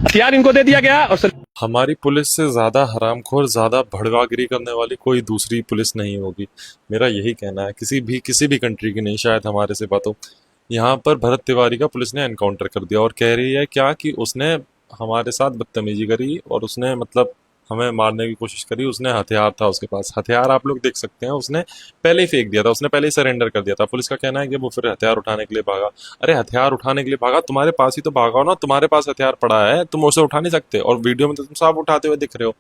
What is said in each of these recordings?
हथियार इनको दे दिया गया और हमारी पुलिस से ज्यादा हरामखोर, ज्यादा भड़वागिरी करने वाली कोई दूसरी पुलिस नहीं होगी। मेरा यही कहना है, किसी भी कंट्री की नहीं, शायद हमारे से बात हो। यहाँ पर भरत तिवारी का पुलिस ने एनकाउंटर कर दिया और कह रही है क्या कि उसने हमारे साथ बदतमीजी करी और उसने मतलब हमें मारने की कोशिश करी। उसने हथियार था उसके पास, हथियार आप लोग देख सकते हैं, उसने पहले ही फेंक दिया था, उसने पहले ही सरेंडर कर दिया था। पुलिस का कहना है कि वो फिर हथियार उठाने के लिए भागा। अरे हथियार उठाने के लिए भागा, तुम्हारे पास ही तो भागा हो ना, तुम्हारे पास हथियार पड़ा है, तुम उसे उठा नहीं सकते? और वीडियो में तो तुम साफ उठाते हुए दिख रहे हो।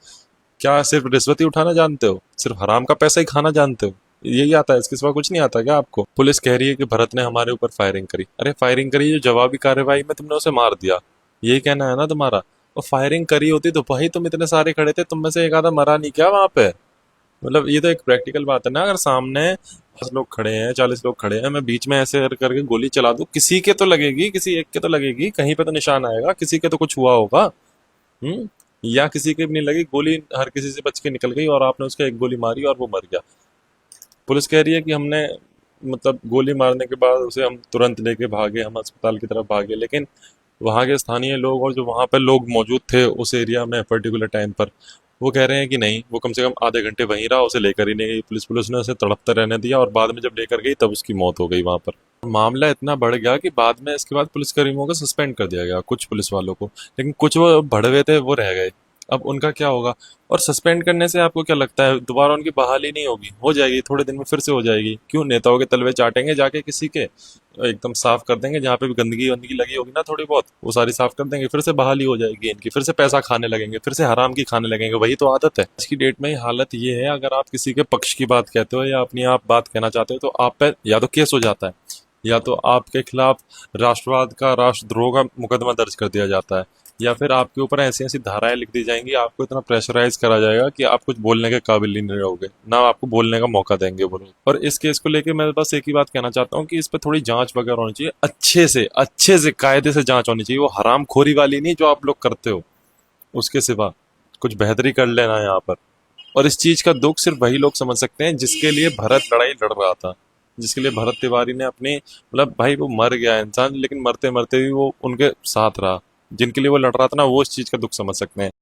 क्या सिर्फ रिश्वत ही उठाना जानते हो? सिर्फ हराम का पैसा ही खाना जानते हो? यही आता है, इसके सिवा कुछ नहीं आता क्या आपको? पुलिस कह रही है कि भरत ने हमारे ऊपर फायरिंग करी। अरे फायरिंग करी, जो जवाबी कार्रवाई में तुमने उसे मार दिया, यही कहना है ना तुम्हारा? और फायरिंग करी होती तो भाई तुम इतने सारे खड़े थे, तुम में से एक आधा मरा नहीं क्या वहां पे? मतलब ये तो एक प्रैक्टिकल बात है ना। अगर सामने 10 लोग खड़े हैं, 40 लोग खड़े हैं, मैं बीच में ऐसे करके गोली चला दूं, किसी के तो लगेगी, किसी एक के तो लगेगी, कहीं पे तो निशान आएगा, किसी के तो कुछ हुआ होगा। हम्म। या किसी के भी नहीं लगी गोली, हर किसी से बच के निकल गई और आपने उसका एक गोली मारी और वो मर गया। पुलिस कह रही है कि हमने मतलब गोली मारने के बाद उसे हम तुरंत लेके भागे, हम अस्पताल की तरफ भागे, लेकिन वहाँ के स्थानीय लोग और जो वहाँ पर लोग मौजूद थे उस एरिया में पर्टिकुलर टाइम पर, वो कह रहे हैं कि नहीं, वो कम से कम आधे घंटे वहीं रहा, उसे लेकर ही नहीं गई पुलिस। पुलिस ने उसे तड़पते रहने दिया और बाद में जब लेकर गई तब उसकी मौत हो गई वहां पर। मामला इतना बढ़ गया कि बाद में इसके बाद पुलिसकर्मियों को सस्पेंड कर दिया गया, कुछ पुलिस वालों को। लेकिन कुछ वो भड़वे थे वो रह गए। अब उनका क्या होगा? और सस्पेंड करने से आपको क्या लगता है दोबारा उनकी बहाली नहीं होगी? हो जाएगी, थोड़े दिन में फिर से हो जाएगी। क्यों? नेताओं के तलवे चाटेंगे जाके किसी के, एकदम साफ कर देंगे, जहाँ पे भी गंदगी वंदगी लगी होगी ना थोड़ी बहुत, वो सारी साफ कर देंगे, फिर से बहाली हो जाएगी इनकी, फिर से पैसा खाने लगेंगे, फिर से हराम की खाने लगेंगे। वही तो आदत है आज की डेट में। हालत ये है, अगर आप किसी के पक्ष की बात कहते हो या अपनी आप बात कहना चाहते हो तो आप पे या तो केस हो जाता है, या तो आपके खिलाफ राष्ट्रवाद का, राष्ट्रद्रोह का मुकदमा दर्ज कर दिया जाता है, या फिर आपके ऊपर ऐसी ऐसी धाराएं लिख दी जाएंगी, आपको इतना प्रेशराइज करा जाएगा कि आप कुछ बोलने के काबिल ही नहीं रहोगे, ना आपको बोलने का मौका देंगे वो लोग। और इस केस को लेके मैं बस एक ही बात कहना चाहता हूँ कि इस पे थोड़ी जांच वगैरह होनी चाहिए, अच्छे से कायदे से जांच होनी चाहिए, वो हरामखोरी वाली नहीं जो आप लोग करते हो। उसके सिवा कुछ बेहतरी कर लेना यहाँ पर। और इस चीज का दुख सिर्फ वही लोग समझ सकते हैं जिसके लिए भरत लड़ाई लड़ रहा था, जिसके लिए भरत तिवारी ने अपनी मतलब भाई वो मर गया इंसान, लेकिन मरते मरते भी वो उनके साथ रहा। जिनके लिए वो लड़ रहा था ना, वो इस चीज का दुख समझ सकते हैं।